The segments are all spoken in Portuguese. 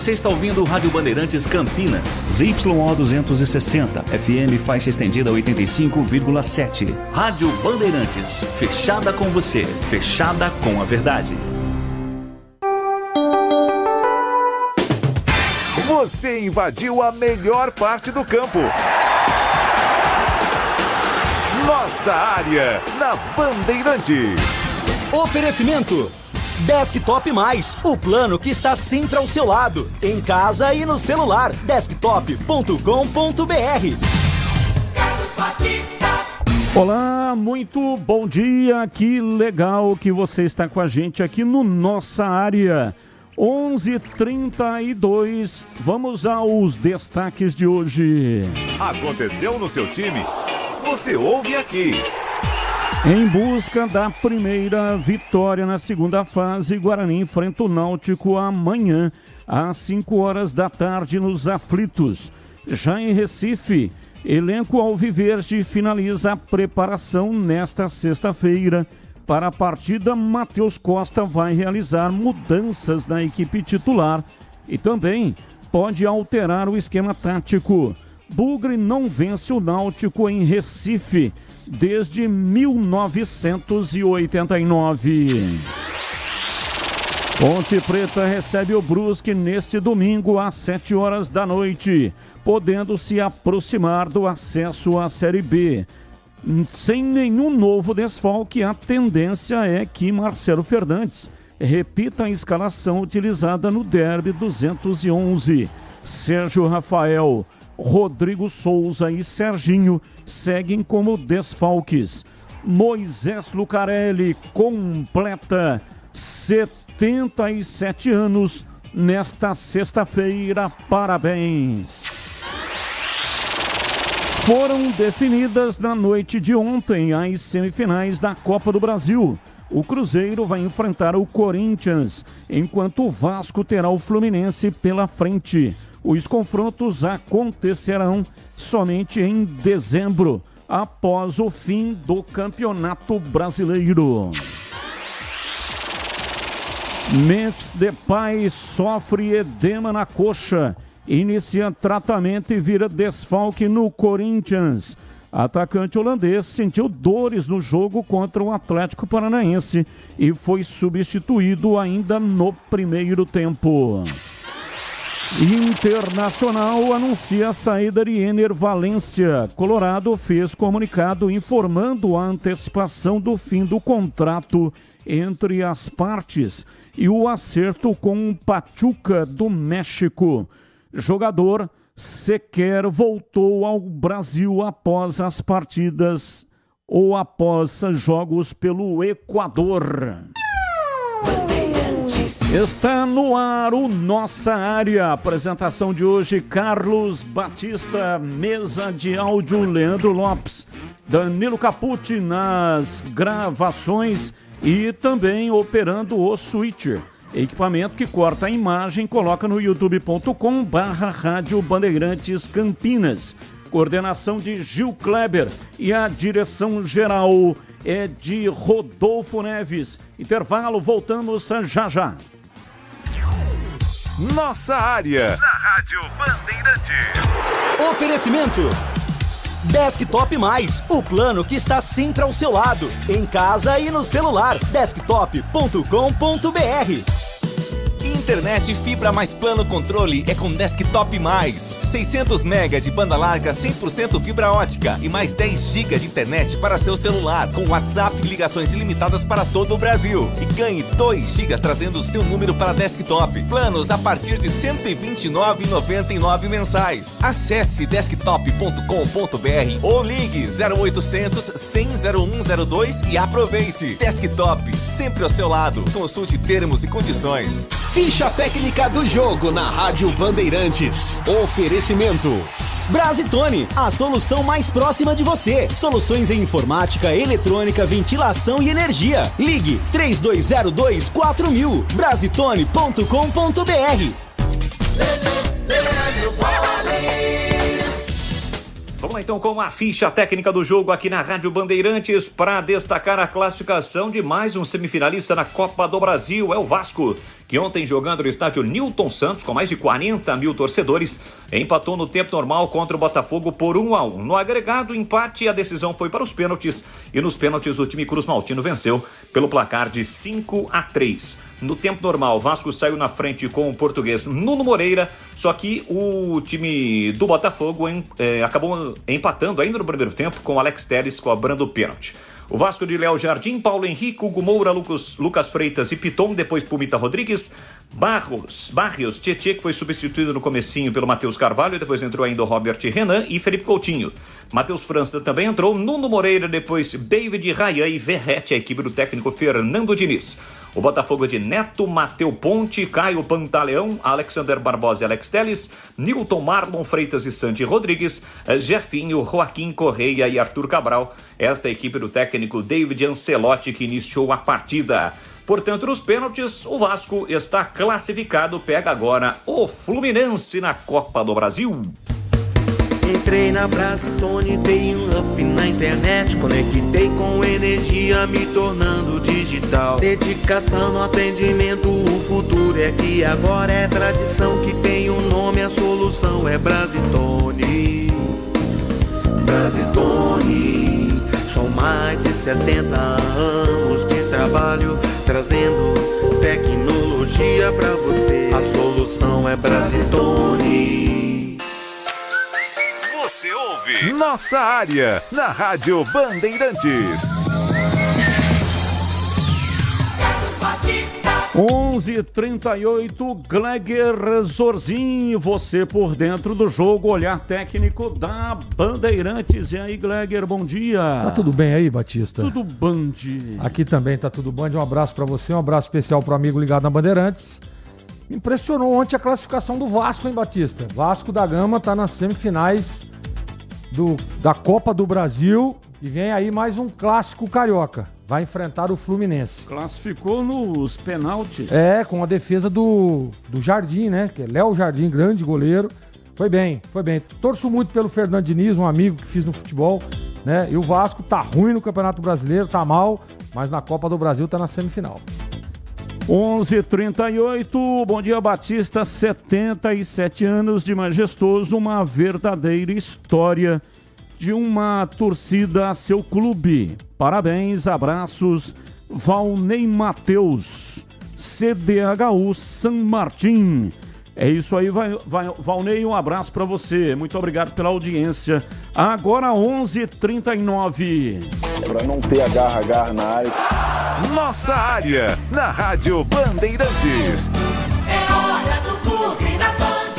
Você está ouvindo o Rádio Bandeirantes Campinas. ZYO 260, FM faixa estendida 85,7. Rádio Bandeirantes, fechada com você, fechada com a verdade. Você invadiu a melhor parte do campo. Nossa área, na Bandeirantes. Oferecimento Desktop Mais, o plano que está sempre ao seu lado, em casa e no celular. Desktop.com.br. Carlos Batista. Olá, muito bom dia, que legal que você está com a gente aqui no Nossa Área. 11h32, vamos aos destaques de hoje. Aconteceu no seu time? Você ouve aqui. Em busca da primeira vitória na segunda fase, Guarani enfrenta o Náutico amanhã, às 5 horas da tarde, nos Aflitos. Já em Recife, elenco alviverde finaliza a preparação nesta sexta-feira. Para a partida, Matheus Costa vai realizar mudanças na equipe titular e também pode alterar o esquema tático. Bugre não vence o Náutico em Recife desde 1989. Ponte Preta recebe o Brusque neste domingo às 7 horas da noite, podendo se aproximar do acesso à Série B. Sem nenhum novo desfalque, a tendência é que Marcelo Fernandes repita a escalação utilizada no Derby 211. Sérgio Rafael, Rodrigo Souza e Serginho seguem como desfalques. Moisés Lucarelli completa 77 anos nesta sexta-feira. Parabéns! Foram definidas na noite de ontem as semifinais da Copa do Brasil. O Cruzeiro vai enfrentar o Corinthians, enquanto o Vasco terá o Fluminense pela frente. Os confrontos acontecerão somente em dezembro, após o fim do Campeonato Brasileiro. Memphis Depay sofre edema na coxa. Inicia tratamento e vira desfalque no Corinthians. Atacante holandês sentiu dores no jogo contra o Atlético Paranaense e foi substituído ainda no primeiro tempo. Internacional anuncia a saída de Ener Valencia. Colorado fez comunicado informando a antecipação do fim do contrato entre as partes e o acerto com o Pachuca do México. Jogador sequer voltou ao Brasil após as partidas ou após jogos pelo Equador. Está no ar o Nossa Área. Apresentação de hoje, Carlos Batista, mesa de áudio, Leandro Lopes, Danilo Capucci nas gravações e também operando o switcher. Equipamento que corta a imagem, coloca no youtube.com/Rádio Bandeirantes Campinas. Coordenação de Gil Kleber e a direção geral é de Rodolfo Neves. Intervalo, voltamos já já. Nossa Área, na Rádio Bandeirantes. Oferecimento Desktop Mais, o plano que está sempre ao seu lado, em casa e no celular. Desktop.com.br. Internet fibra mais plano controle é com Desktop Mais. 600 MB de banda larga 100% fibra ótica e mais 10 GB de internet para seu celular, com WhatsApp e ligações ilimitadas para todo o Brasil. E ganhe 2 GB trazendo o seu número para Desktop. Planos a partir de R$ 129,99 mensais. Acesse desktop.com.br ou ligue 0800 100 0102 e aproveite. Desktop, sempre ao seu lado. Consulte termos e condições. Ficha técnica do jogo na Rádio Bandeirantes. Oferecimento Brasitone, a solução mais próxima de você. Soluções em informática, eletrônica, ventilação e energia. Ligue 3202-4000. Brasitone.com.br. Vamos lá então com a ficha técnica do jogo aqui na Rádio Bandeirantes para destacar a classificação de mais um semifinalista na Copa do Brasil. É o Vasco, que ontem, jogando no estádio Newton Santos, com mais de 40 mil torcedores, empatou no tempo normal contra o Botafogo por 1-1. No agregado empate, a decisão foi para os pênaltis, e nos pênaltis o time cruzmaltino venceu pelo placar de 5-3. No tempo normal, o Vasco saiu na frente com o português Nuno Moreira, só que o time do Botafogo acabou empatando ainda no primeiro tempo, com o Alex Telles cobrando o pênalti. O Vasco de Léo Jardim, Paulo Henrique, Hugo Moura, Lucas Freitas e Piton, depois Pumita Rodrigues, Barrios, Tietê, que foi substituído no comecinho pelo Matheus Carvalho, depois entrou ainda o Robert Renan e Felipe Coutinho. Matheus França também entrou, Nuno Moreira, depois David Rayan e Verrete, a equipe do técnico Fernando Diniz. O Botafogo de Neto, Mateu Ponte, Caio Pantaleão, Alexander Barbosa e Alex Telles, Nilton, Marlon Freitas e Santi Rodrigues, Jefinho, Joaquim Correia e Arthur Cabral. Esta é a equipe do técnico David Ancelotti que iniciou a partida. Portanto, nos pênaltis, o Vasco está classificado, pega agora o Fluminense na Copa do Brasil. Entrei na Brasitone, dei um up na internet, conectei com energia, me tornando digital. Dedicação no atendimento, o futuro é aqui agora, é tradição que tem um nome, a solução é Brasitone. Brasitone, são mais de 70 anos de trabalho, trazendo tecnologia pra você. A solução é Brasitone. Você ouve Nossa Área, na Rádio Bandeirantes. 11h38, Gleger Zorzinho, você por dentro do jogo, olhar técnico da Bandeirantes. E aí, Gleger, bom dia. Tá tudo bem aí, Batista? Tudo band. Aqui também tá tudo band. Um abraço pra você, um abraço especial pro amigo ligado na Bandeirantes. Me impressionou ontem a classificação do Vasco, hein, Batista? Vasco da Gama tá nas semifinais da Copa do Brasil e vem aí mais um clássico carioca. Vai enfrentar o Fluminense. Classificou nos penaltis. Com a defesa do Jardim, né? Que é Léo Jardim, grande goleiro. Foi bem. Torço muito pelo Fernando Diniz, um amigo que fiz no futebol, né? E o Vasco tá ruim no Campeonato Brasileiro, tá mal, mas na Copa do Brasil tá na semifinal. 11h38, bom dia, Batista, 77 anos de majestoso, uma verdadeira história de uma torcida a seu clube. Parabéns, abraços, Valnei Mateus, CDHU San Martín. É isso aí, Valnei, um abraço para você, muito obrigado pela audiência. Agora 11h39. Para não ter agarra na área. Nossa Área, na Rádio Bandeirantes. É hora do Bugre da Band.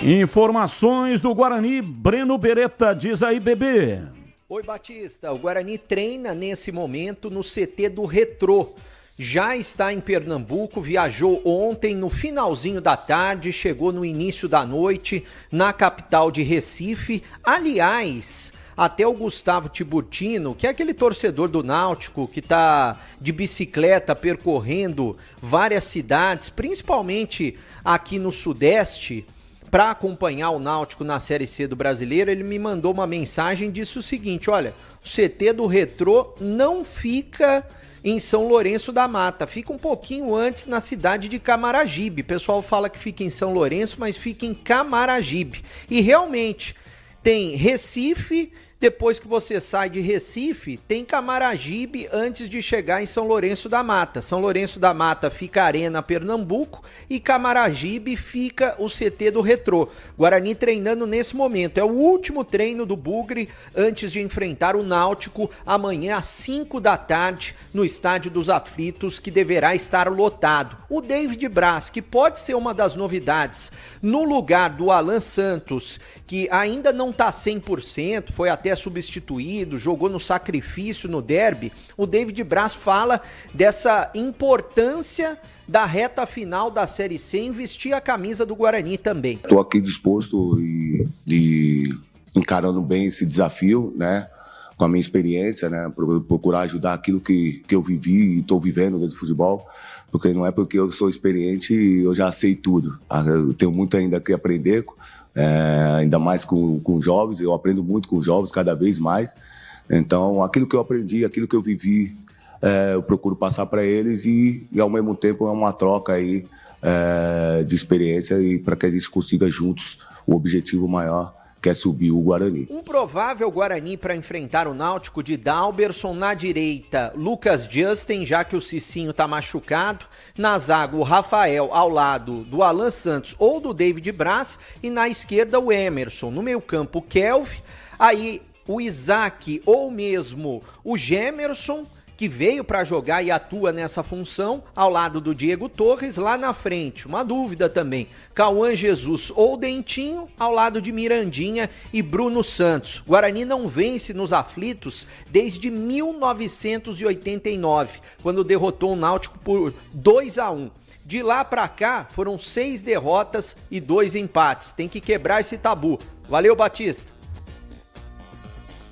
Informações do Guarani, Breno Beretta, diz aí, bebê. Oi, Batista, o Guarani treina nesse momento no CT do Retrô. Já está em Pernambuco, viajou ontem no finalzinho da tarde, chegou no início da noite na capital de Recife. Aliás, até o Gustavo Tiburtino, que é aquele torcedor do Náutico que está de bicicleta percorrendo várias cidades, principalmente aqui no Sudeste, para acompanhar o Náutico na Série C do Brasileiro, ele me mandou uma mensagem e disse o seguinte: olha, o CT do Retrô não fica em São Lourenço da Mata, fica um pouquinho antes na cidade de Camaragibe. O pessoal fala que fica em São Lourenço, mas fica em Camaragibe. E realmente tem Recife, depois que você sai de Recife, tem Camaragibe antes de chegar em São Lourenço da Mata. São Lourenço da Mata fica Arena Pernambuco e Camaragibe fica o CT do Retrô. Guarani treinando nesse momento. É o último treino do Bugre antes de enfrentar o Náutico amanhã às 5 da tarde no Estádio dos Aflitos, que deverá estar lotado. O David Braz, que pode ser uma das novidades, no lugar do Alan Santos, que ainda não está 100%, foi até substituído, jogou no sacrifício no derby. O David Braz fala dessa importância da reta final da Série C em vestir a camisa do Guarani também. Estou aqui disposto e encarando bem esse desafio, né? Com a minha experiência, né? Procurar ajudar aquilo que eu vivi e estou vivendo dentro do futebol, porque não é porque eu sou experiente e eu já sei tudo. Eu tenho muito ainda que aprender, ainda mais com jovens. Eu aprendo muito com jovens cada vez mais. Então, aquilo que eu aprendi, aquilo que eu vivi eu procuro passar para eles e ao mesmo tempo é uma troca aí de experiência e para que a gente consiga juntos o objetivo maior, que é subir o Guarani. Um provável Guarani para enfrentar o Náutico de Dalberson, na direita Lucas Justin, já que o Cicinho está machucado, na zaga o Rafael ao lado do Alan Santos ou do David Braz e na esquerda o Emerson, no meio campo o Kelvin, aí o Isaac ou mesmo o Gemerson, que veio para jogar e atua nessa função, ao lado do Diego Torres, lá na frente. Uma dúvida também, Cauã Jesus ou Dentinho, ao lado de Mirandinha e Bruno Santos. Guarani não vence nos aflitos desde 1989, quando derrotou o Náutico por 2-1. De lá para cá, foram 6 derrotas e 2 empates. Tem que quebrar esse tabu. Valeu, Batista.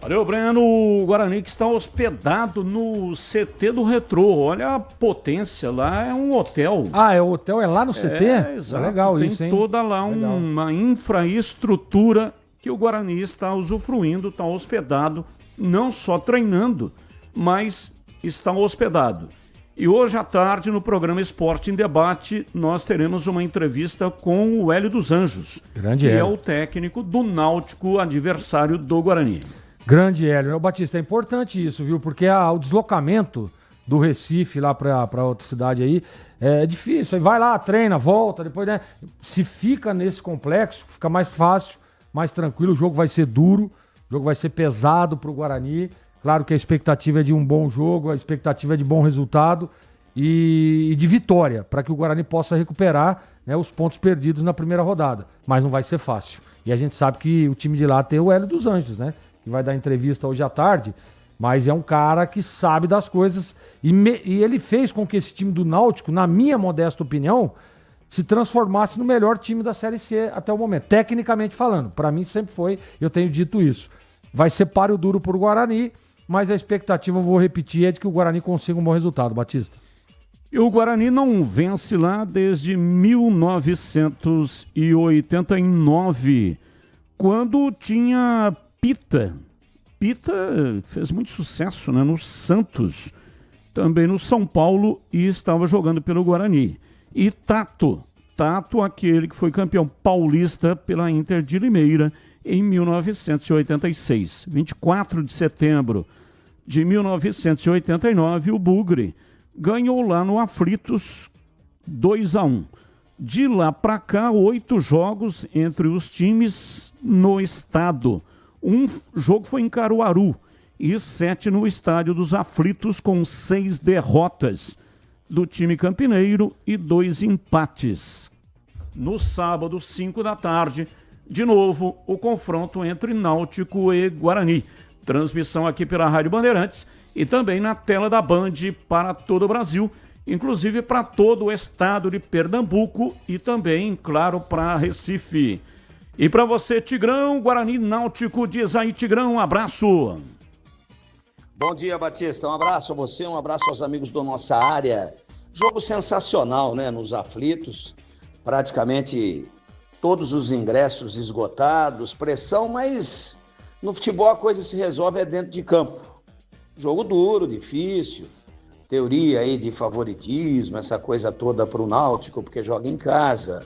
Valeu, Breno. O Guarani que está hospedado no CT do Retrô. Olha a potência lá, é um hotel. Ah, o hotel é lá no CT? Exato. É legal tem isso, hein? Tem toda lá uma infraestrutura que o Guarani está usufruindo, está hospedado, não só treinando, mas está hospedado. E hoje à tarde, no programa Esporte em Debate, nós teremos uma entrevista com o Hélio dos Anjos, Grande que Hélio. é o técnico do Náutico, adversário do Guarani. Grande Hélio. Batista, é importante isso, viu? Porque o deslocamento do Recife lá para outra cidade aí é difícil. Aí vai lá, treina, volta, depois, né? Se fica nesse complexo, fica mais fácil, mais tranquilo. O jogo vai ser duro, o jogo vai ser pesado pro Guarani. Claro que a expectativa é de um bom jogo, a expectativa é de bom resultado e de vitória, para que o Guarani possa recuperar, né, os pontos perdidos na primeira rodada. Mas não vai ser fácil. E a gente sabe que o time de lá tem o Hélio dos Anjos, né? Que vai dar entrevista hoje à tarde, mas é um cara que sabe das coisas e ele fez com que esse time do Náutico, na minha modesta opinião, se transformasse no melhor time da Série C até o momento, tecnicamente falando. Para mim sempre foi, eu tenho dito isso. Vai ser páreo duro por Guarani, mas a expectativa, eu vou repetir, é de que o Guarani consiga um bom resultado, Batista. E o Guarani não vence lá desde 1989, quando tinha Pita fez muito sucesso, né, no Santos, também no São Paulo, e estava jogando pelo Guarani. E Tato, aquele que foi campeão paulista pela Inter de Limeira em 1986. 24 de setembro de 1989, o Bugre ganhou lá no Aflitos 2-1. De lá para cá, 8 jogos entre os times no estado. Um jogo foi em Caruaru e 7 no Estádio dos Aflitos, com 6 derrotas do time campineiro e 2 empates. No sábado, 5 da tarde, de novo, o confronto entre Náutico e Guarani. Transmissão aqui pela Rádio Bandeirantes e também na tela da Band para todo o Brasil, inclusive para todo o estado de Pernambuco e também, claro, para Recife. E para você, Tigrão, Guarani Náutico, diz aí, Tigrão, um abraço. Bom dia, Batista, um abraço a você, um abraço aos amigos da nossa área. Jogo sensacional, né, nos aflitos, praticamente todos os ingressos esgotados, pressão, mas no futebol a coisa se resolve dentro de campo. Jogo duro, difícil, teoria aí de favoritismo, essa coisa toda para o Náutico, porque joga em casa,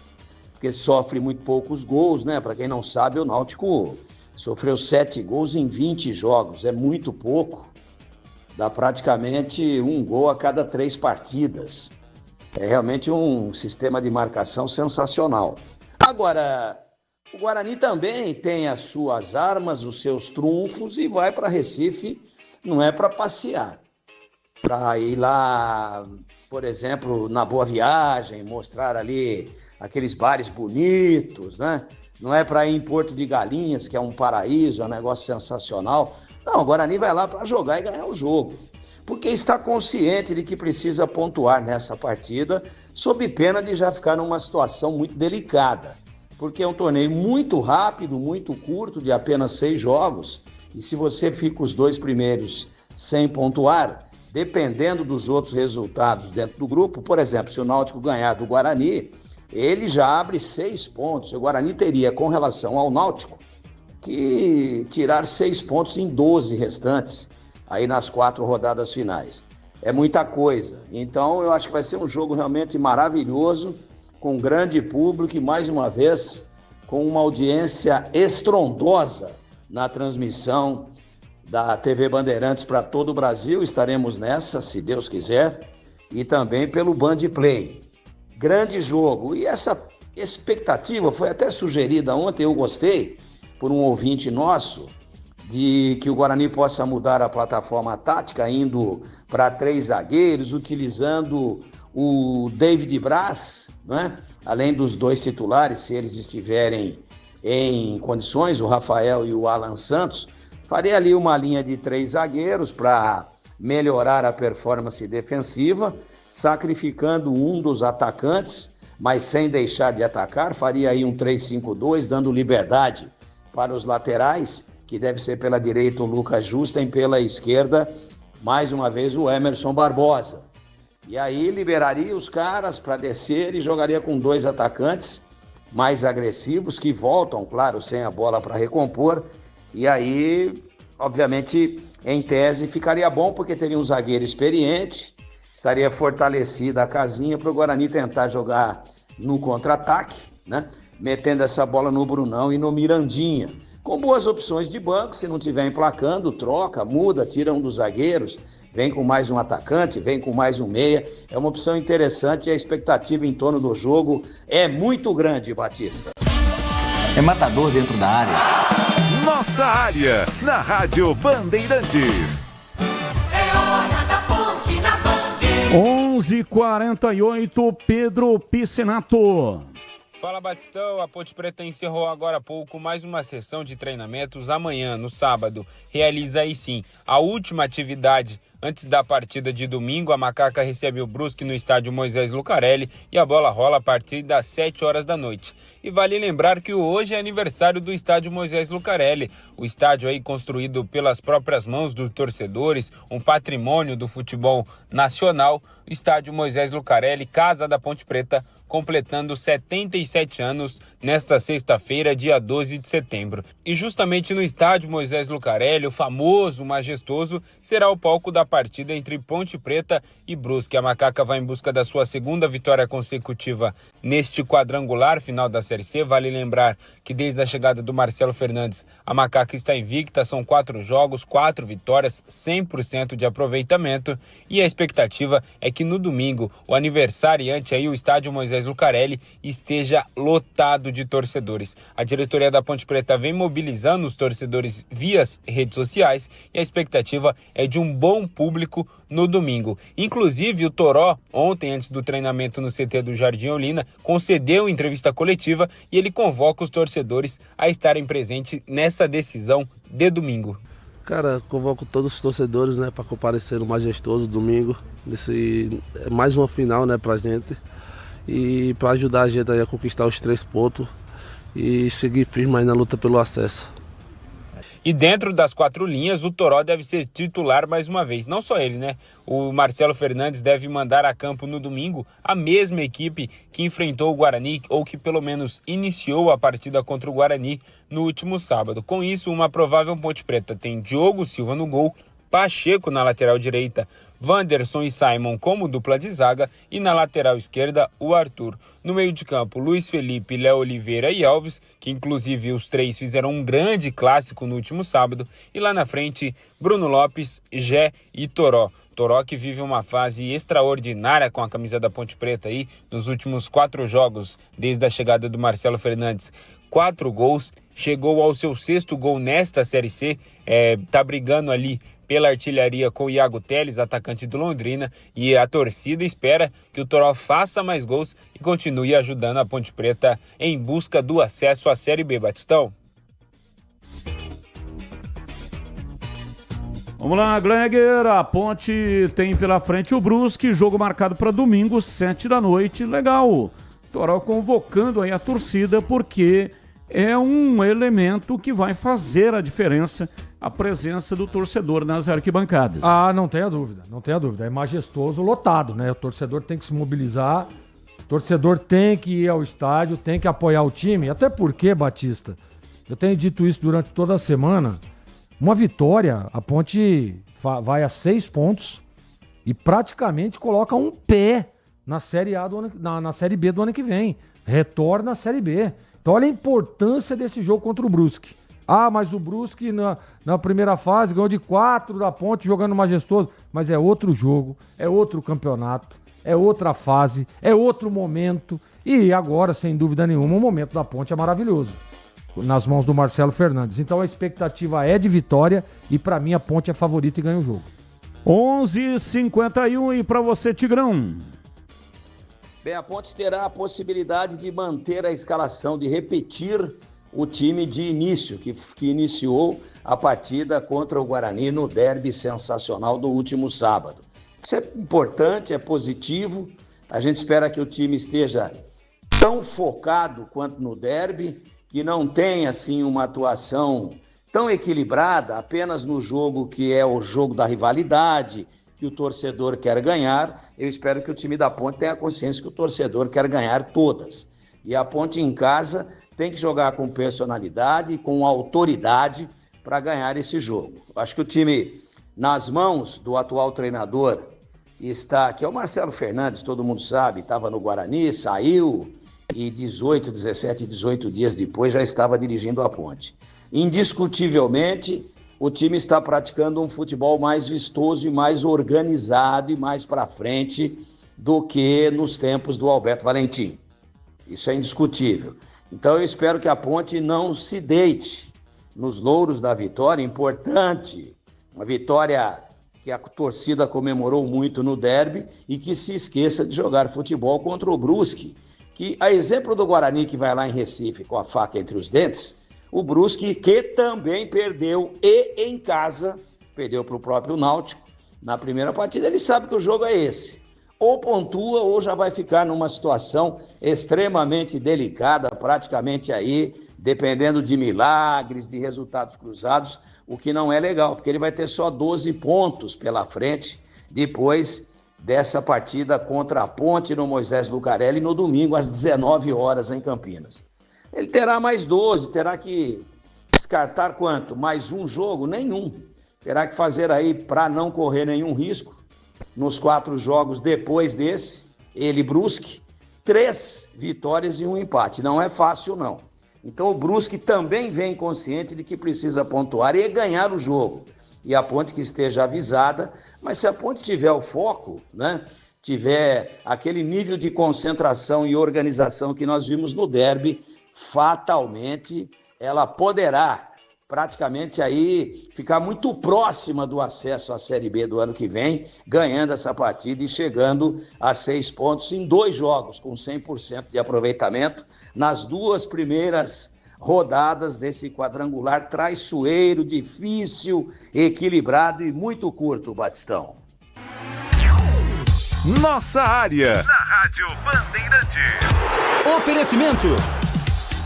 porque sofre muito poucos gols, né? Para quem não sabe, o Náutico sofreu 7 gols em 20 jogos, é muito pouco. Dá praticamente 1 gol a cada 3 partidas. É realmente um sistema de marcação sensacional. Agora, o Guarani também tem as suas armas, os seus trunfos e vai para Recife, não é para passear. Para ir lá, por exemplo, na Boa Viagem, mostrar ali aqueles bares bonitos, né? Não é para ir em Porto de Galinhas, que é um paraíso, é um negócio sensacional. Não, o Guarani vai lá para jogar e ganhar o jogo, porque está consciente de que precisa pontuar nessa partida, sob pena de já ficar numa situação muito delicada, porque é um torneio muito rápido, muito curto, de apenas 6 jogos, e se você fica os 2 primeiros sem pontuar, dependendo dos outros resultados dentro do grupo, por exemplo, se o Náutico ganhar do Guarani, ele já abre 6 pontos. O Guarani teria, com relação ao Náutico, que tirar 6 pontos em 12 restantes, aí nas 4 rodadas finais. é muita coisa. Então eu acho que vai ser um jogo realmente maravilhoso, com grande público e mais uma vez com uma audiência estrondosa na transmissão da TV Bandeirantes para todo o Brasil. Estaremos nessa, se Deus quiser, e também pelo Band Play. Grande jogo. E essa expectativa foi até sugerida ontem, eu gostei, por um ouvinte nosso, de que o Guarani possa mudar a plataforma tática, indo para 3 zagueiros, utilizando o David Braz, né? Além dos 2 titulares, se eles estiverem em condições, o Rafael e o Alan Santos. Faria ali uma linha de 3 zagueiros para melhorar a performance defensiva, sacrificando um dos atacantes, mas sem deixar de atacar. Faria aí um 3-5-2, dando liberdade para os laterais, que deve ser pela direita o Lucas Justen, pela esquerda, mais uma vez, o Emerson Barbosa. E aí liberaria os caras para descer e jogaria com 2 atacantes mais agressivos, que voltam, claro, sem a bola para recompor. E aí, obviamente, em tese, ficaria bom, porque teria um zagueiro experiente, estaria fortalecida a casinha para o Guarani tentar jogar no contra-ataque, né? Metendo essa bola no Brunão e no Mirandinha. Com boas opções de banco, se não estiver emplacando, troca, muda, tira um dos zagueiros, vem com mais um atacante, vem com mais um meia. É uma opção interessante e a expectativa em torno do jogo é muito grande, Batista. É matador dentro da área. Nossa área, na Rádio Bandeirantes. É hora da Ponte na Band. 11h48, Pedro Piscinato. Fala, Batistão, a Ponte Preta encerrou agora há pouco mais uma sessão de treinamentos. Amanhã, no sábado, realiza aí sim a última atividade antes da partida de domingo. A Macaca recebe o Brusque no estádio Moisés Lucarelli e a bola rola a partir das 7 horas da noite. E vale lembrar que hoje é aniversário do estádio Moisés Lucarelli, o estádio aí construído pelas próprias mãos dos torcedores, um patrimônio do futebol nacional. O estádio Moisés Lucarelli, casa da Ponte Preta, completando 77 anos nesta sexta-feira, dia 12 de setembro. E justamente no estádio Moisés Lucarelli, o famoso, majestoso, será o palco da partida entre Ponte Preta e Brusque. A Macaca vai em busca da sua segunda vitória consecutiva neste quadrangular final da Série C. Vale lembrar que desde a chegada do Marcelo Fernandes, a Macaca está invicta, são 4 jogos, 4 vitórias, 100% de aproveitamento, e a expectativa é que no domingo, o aniversariante aí, o estádio Moisés Lucarelli, esteja lotado de torcedores. A diretoria da Ponte Preta vem mobilizando os torcedores via redes sociais e a expectativa é de um bom público no domingo. Inclusive, o Toró, ontem, antes do treinamento no CT do Jardim Olina, concedeu entrevista coletiva e ele convoca os torcedores a estarem presentes nessa decisão de domingo. Cara, convoco todos os torcedores, né, para comparecer no majestoso domingo, mais uma final, né, pra gente, e para ajudar a gente a conquistar os 3 pontos e seguir firme aí na luta pelo acesso. E dentro das 4 linhas, o Toró deve ser titular mais uma vez. Não só ele, né? O Marcelo Fernandes deve mandar a campo no domingo a mesma equipe que enfrentou o Guarani, ou que pelo menos iniciou a partida contra o Guarani no último sábado. Com isso, uma provável Ponte Preta tem Diogo Silva no gol, Pacheco na lateral direita, Wanderson e Simon como dupla de zaga e na lateral esquerda o Arthur. No meio de campo, Luiz Felipe, Léo Oliveira e Alves, que inclusive os 3 fizeram um grande clássico no último sábado. E lá na frente, Bruno Lopes, Gé e Toró. Toró que vive uma fase extraordinária com a camisa da Ponte Preta aí nos últimos 4 jogos desde a chegada do Marcelo Fernandes. 4 gols, chegou ao seu 6º gol nesta Série C, tá brigando ali pela artilharia com o Iago Teles, atacante do Londrina, e a torcida espera que o Toró faça mais gols e continue ajudando a Ponte Preta em busca do acesso à Série B. Batistão. Vamos lá, Gleger, a Ponte tem pela frente o Brusque, jogo marcado para domingo, 7 da noite, legal. Toró convocando aí a torcida porque é um elemento que vai fazer a diferença, a presença do torcedor nas arquibancadas. Ah, não tenha dúvida, não tenha dúvida. É majestoso, lotado, né? O torcedor tem que se mobilizar, o torcedor tem que ir ao estádio, tem que apoiar o time. Até porque, Batista, eu tenho dito isso durante toda a semana, uma vitória, a Ponte vai a 6 pontos e praticamente coloca um pé na Série A na Série B do ano que vem. Retorna à Série B. Então olha a importância desse jogo contra o Brusque. Ah, mas o Brusque na primeira fase ganhou de 4 da Ponte jogando majestoso. Mas é outro jogo, é outro campeonato, é outra fase, é outro momento. E agora, sem dúvida nenhuma, o momento da Ponte é maravilhoso. Nas mãos do Marcelo Fernandes. Então a expectativa é de vitória e pra mim a Ponte é favorita e ganha o jogo. 11h51 e pra você, Tigrão. Bem, a Ponte terá a possibilidade de manter a escalação, de repetir o time de início, que iniciou a partida contra o Guarani no derby sensacional do último sábado. Isso é importante, é positivo. A gente espera que o time esteja tão focado quanto no derby, que não tenha assim uma atuação tão equilibrada apenas no jogo que é o jogo da rivalidade, que o torcedor quer ganhar. Eu espero que o time da Ponte tenha consciência que o torcedor quer ganhar todas. E a Ponte em casa tem que jogar com personalidade, com autoridade para ganhar esse jogo. Acho que o time, nas mãos do atual treinador, está, que é o Marcelo Fernandes, todo mundo sabe, estava no Guarani, saiu e 17, 18 dias depois já estava dirigindo a Ponte. Indiscutivelmente, o time está praticando um futebol mais vistoso e mais organizado e mais para frente do que nos tempos do Alberto Valentim. Isso é indiscutível. Então eu espero que a Ponte não se deite nos louros da vitória, importante, uma vitória que a torcida comemorou muito no derby e que se esqueça de jogar futebol contra o Brusque, que a exemplo do Guarani que vai lá em Recife com a faca entre os dentes, o Brusque que também perdeu e em casa, perdeu para o próprio Náutico na primeira partida, ele sabe que o jogo é esse. Ou pontua ou já vai ficar numa situação extremamente delicada, praticamente aí, dependendo de milagres, de resultados cruzados, o que não é legal, porque ele vai ter só 12 pontos pela frente depois dessa partida contra a Ponte no Moisés Lucarelli no domingo às 19 horas em Campinas. Ele terá mais 12, terá que descartar quanto? Mais um jogo? Nenhum. Terá que fazer aí, para não correr nenhum risco, nos 4 jogos depois desse, ele Brusque, 3 vitórias e um empate. Não é fácil, não. Então o Brusque também vem consciente de que precisa pontuar e ganhar o jogo. E a Ponte que esteja avisada, mas se a Ponte tiver o foco, né, tiver aquele nível de concentração e organização que nós vimos no derby, fatalmente ela poderá praticamente aí ficar muito próxima do acesso à Série B do ano que vem, ganhando essa partida e chegando a 6 pontos em 2 jogos, com 100% de aproveitamento, nas 2 primeiras rodadas desse quadrangular traiçoeiro, difícil, equilibrado e muito curto, Batistão. Nossa área, na Rádio Bandeirantes. Oferecimento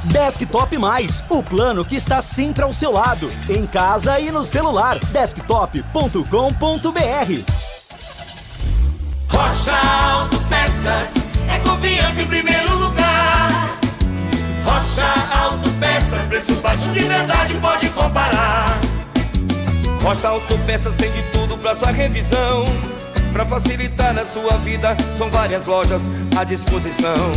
Desktop Mais, o plano que está sempre ao seu lado, em casa e no celular. Desktop.com.br. Rocha Autopeças é confiança em primeiro lugar. Rocha Autopeças, preço baixo de verdade, pode comparar. Rocha Autopeças tem de tudo pra sua revisão. Pra facilitar na sua vida, são várias lojas à disposição.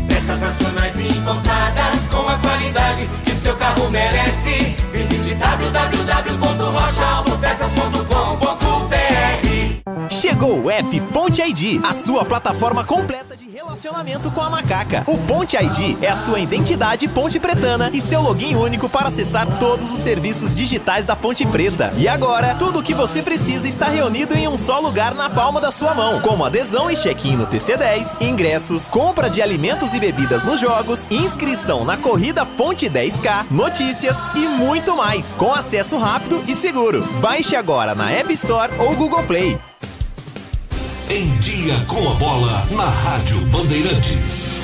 Peças nacionais e importadas com a qualidade que seu carro merece. Visite www.rochaautopeças.com.br. Chegou o app Ponte ID, a sua plataforma completa de relacionamento com a macaca. O Ponte ID é a sua identidade ponte pretana e seu login único para acessar todos os serviços digitais da Ponte Preta. E agora, tudo o que você precisa está reunido em um só lugar na palma da sua mão, como adesão e check-in no TC10, ingressos, compra de alimentos e bebidas nos jogos, inscrição na corrida Ponte 10K, notícias e muito mais, com acesso rápido e seguro. Baixe agora na App Store ou Google Play. Em Dia com a Bola, na Rádio Bandeirantes.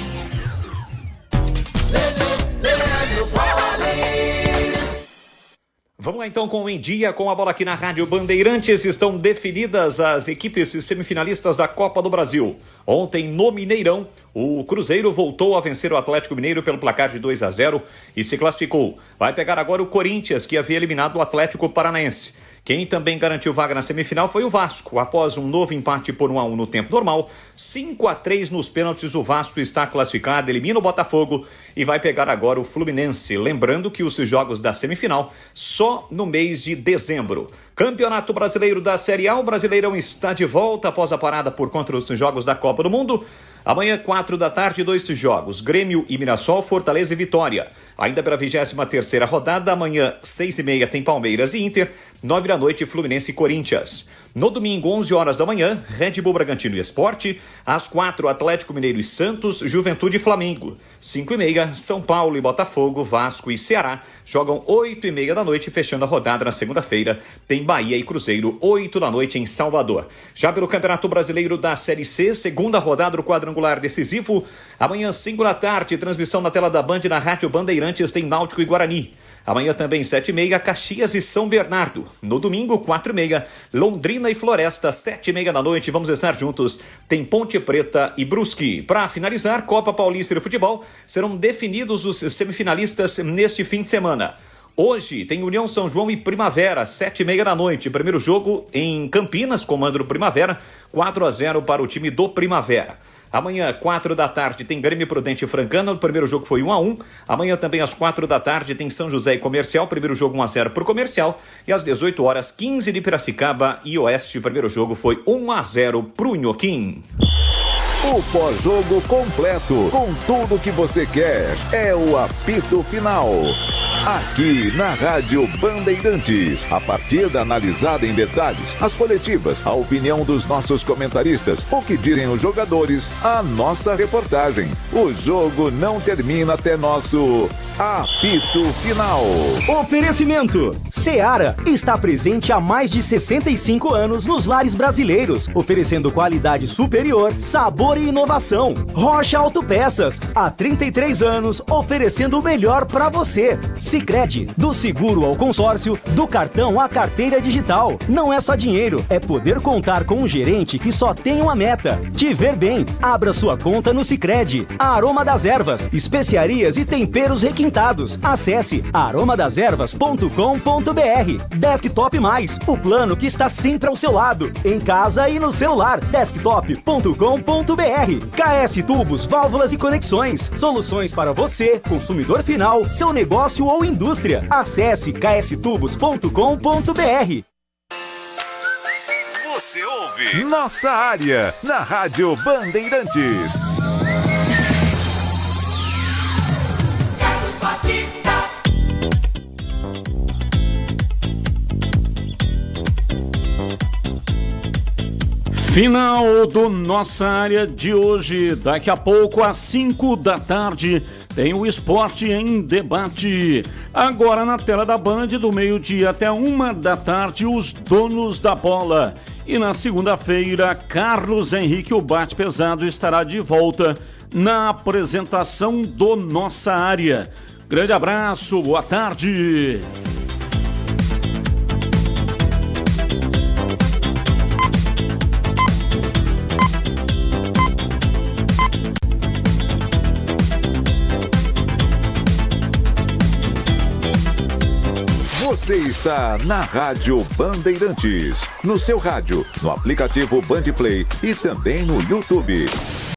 Vamos lá então com o Em Dia com a Bola aqui na Rádio Bandeirantes. Estão definidas as equipes semifinalistas da Copa do Brasil. Ontem no Mineirão, o Cruzeiro voltou a vencer o Atlético Mineiro pelo placar de 2-0 e se classificou. Vai pegar agora o Corinthians, que havia eliminado o Atlético Paranaense. Quem também garantiu vaga na semifinal foi o Vasco. Após um novo empate por 1-1 no tempo normal, 5-3 nos pênaltis, o Vasco está classificado, elimina o Botafogo e vai pegar agora o Fluminense. Lembrando que os jogos da semifinal só no mês de dezembro. Campeonato Brasileiro da Série A, o Brasileirão está de volta após a parada por conta dos jogos da Copa do Mundo. Amanhã, 4 da tarde, 2 jogos, Grêmio e Mirassol, Fortaleza e Vitória. Ainda pela 23ª rodada, amanhã, 6h30, tem Palmeiras e Inter, 9 da noite, Fluminense e Corinthians. No domingo, 11 horas da manhã, Red Bull Bragantino e Sport. Às 4, Atlético Mineiro e Santos, Juventude e Flamengo. 5h30, São Paulo e Botafogo, Vasco e Ceará. Jogam 8h30 da noite, fechando a rodada na segunda-feira. Tem Bahia e Cruzeiro, 8 da noite em Salvador. Já pelo Campeonato Brasileiro da Série C, segunda rodada do quadrangular decisivo. Amanhã, 5 da tarde, transmissão na tela da Band na Rádio Bandeirantes, tem Náutico e Guarani. Amanhã também 7h30, Caxias e São Bernardo. No domingo, 4h30, Londrina e Floresta, 7h30 da noite. Vamos estar juntos. Tem Ponte Preta e Brusque. Para finalizar, Copa Paulista de Futebol, serão definidos os semifinalistas neste fim de semana. Hoje tem União São João e Primavera, 7h30 da noite. Primeiro jogo em Campinas, comando do Primavera, 4-0 para o time do Primavera. Amanhã, 4 da tarde, tem Grêmio Prudente e Francana. O primeiro jogo foi 1-1. Amanhã também às 4 da tarde tem São José e Comercial. Primeiro jogo 1-0 para o Comercial. E às 18 horas, 15 de Piracicaba e Oeste. O primeiro jogo foi 1-0 para o Inhoquim. O pós-jogo completo, com tudo que você quer, é o apito final. Aqui na Rádio Bandeirantes, a partida analisada em detalhes, as coletivas, a opinião dos nossos comentaristas, o que dizem os jogadores, a nossa reportagem. O jogo não termina até nosso apito final. Oferecimento: Seara está presente há mais de 65 anos nos lares brasileiros, oferecendo qualidade superior, sabor e inovação. Rocha Autopeças, há 33 anos, oferecendo o melhor para você. Sicredi, do seguro ao consórcio, do cartão à carteira digital. Não é só dinheiro, é poder contar com um gerente que só tem uma meta: te ver bem. Abra sua conta no Sicredi. Aroma das Ervas, especiarias e temperos requintados. Acesse aromadeservas.com.br. Desktop Mais, o plano que está sempre ao seu lado, em casa e no celular. Desktop.com.br. KS Tubos, Válvulas e Conexões. Soluções para você, consumidor final, seu negócio ou indústria. Acesse kstubos.com.br. Você ouve Nossa Área, na Rádio Bandeirantes. Final do Nossa Área de hoje. Daqui a pouco, às 5 da tarde, tem o Esporte em Debate. Agora na tela da Band, do meio-dia até 1 da tarde, os Donos da Bola. E na segunda-feira, Carlos Henrique, o Bate Pesado, estará de volta na apresentação do Nossa Área. Grande abraço, boa tarde. Você está na Rádio Bandeirantes, no seu rádio, no aplicativo Bandplay e também no YouTube.